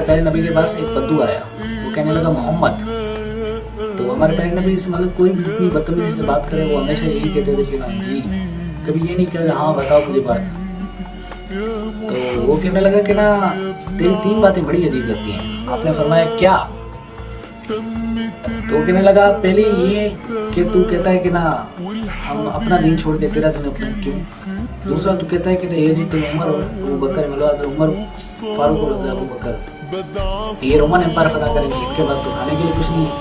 प्यारे नबी के पास एक बद्दू आया, वो कहने लगा मोहम्मद। तो हमारे प्यारे नबी से मतलब कोई भी जितनी बदतमीजी से बात करे वो हमेशा यही कहते थे कि हाँ जी, कभी ये नहीं कहते हाँ बताओ मुझे बात। तो वो कहने लगा कि ना तेरी 3 बातें बड़ी अजीब लगती हैं। आपने फरमाया क्या? तो वो कहने लगा पहले ये कि तू कहता है कि ना हम अपना दीन छोड़ के तेरा दिन अपना क्यों। दूसरा तू कहता है कि ये जी तुम उमर और अबू बकर मिलवा दो, उमर फारूक और अबू बकर ये रोमन एम्पायर फतह करेंगे, इनके पास तो खाने के लिए कुछ नहीं है।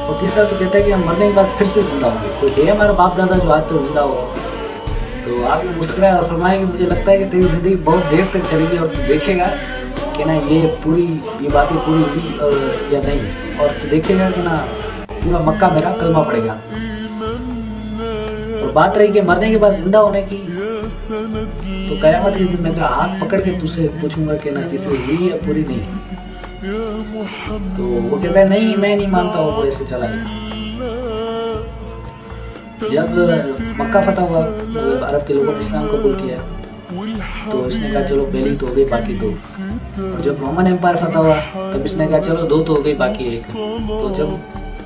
और तीसरा तो कहता है कि हम मरने के बाद फिर से जिंदा होंगे, कोई है हमारा बाप दादा जो आज तक जिंदा हो। तो आप ये मुस्कुराए और फरमाए कि मुझे लगता है कि तेरी ज़िंदगी बहुत देर तक चलेगी और तू देखेगा कि ना ये बातें पूरी हुई और या नहीं, और तू देखेगा कि ना पूरा मक्का मेरा कलमा पड़ेगा। और बात रही कि मरने के बाद जिंदा होने की, तो कयामत के दिन मैं तेरा हाथ पकड़ के तुझसे पूछूंगा कि ना तीसरी हुई या पूरी नहीं। तो वो कहता है नहीं मैं नहीं मानता हूँ, वो ऐसे चला गया। जब मक्का फतह हुआ तो अरब के लोगों ने इस्लाम कबूल किया, तो इसने कहा चलो पहली तो हो गई बाकी 2। और जब रोमन एम्पायर फतह हुआ तब इसने कहा चलो 2 तो हो गई बाकी 1। तो जब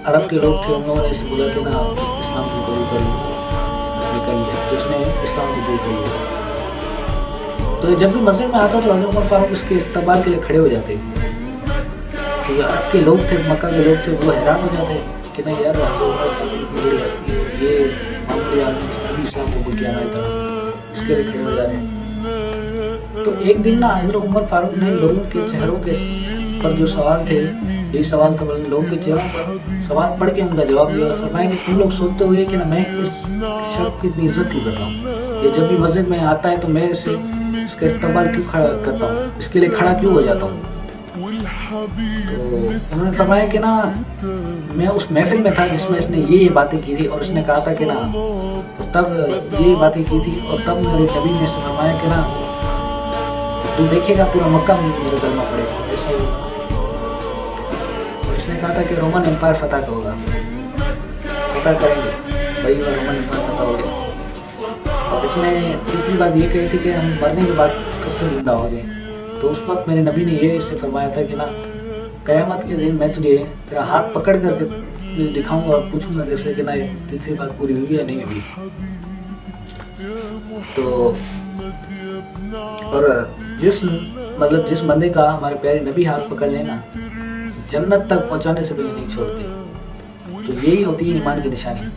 अरब के लोग थे उन लोगों ने इसे बोला कि ना इस्लाम को कबूल कर लिया, तो इसने इस्लाम कबूल कर लिया। तो जब भी मस्जिद में आता तो हज़रत उमर फारूक इसके इस्तकबाल के लिए खड़े हो जाते। तो जो अरब के लोग थे, मक्का के लोग थे, वो हैरान हो जाते कि नहीं यार ये मामूली आदमी इस्लाम कबूल किया हमारी तरह, इसके लिए खड़े हो जा रहे हैं। तो एक दिन ना हज़रत उमर फारूक ने लोगों के चेहरों के पर जो सवाल थे, यही सवाल था, लोगों के चेहरों पर सवाल पढ़ के उनका जवाब दिया और फरमाया कि तुम लोग सोचते होंगे कि ना मैं इस शख्स की इतनी इज्जत क्यों करता हूँ, ये जब भी मस्जिद में आता है तो मैं इसका इस्तेमाल क्यों खड़ा करता हूँ, इसके लिए खड़ा क्यों हो जाता हूँ। तो उन्होंने फरमाया कि ना मैं उस महफिल में था जिसमें इसने ये बातें की थी और इसने कहा था कि ना तो तब ये बातें की थी, और तब मेरे नबी ने फरमाया कि ना तू देखेगा पूरा मक्का मेरे कलमा पड़ेगा, ऐसा ही होगा। और इसने कहा था कि रोमन एम्पायर फतह का होगा, फतह करेंगे भाई, और रोमन एम्पायर फतह हो गया। और इसने तीसरी बात ये कही थी कि हम मरने के बाद फिर से जिंदा हो गए। तो उस वक्त मेरे नबी ने ये इससे फरमाया था कि ना क़यामत के दिन मैं तुझे तेरा हाथ पकड़ करके दिखाऊंगा और पूछूंगा तेरे से कि ना तीसरी बात पूरी हुई या नहीं हुई। तो और जिस बंदे का हमारे प्यारे नबी हाथ पकड़ लेना जन्नत तक पहुंचाने से भी नहीं छोड़ते। तो यही होती है ईमान की निशानी।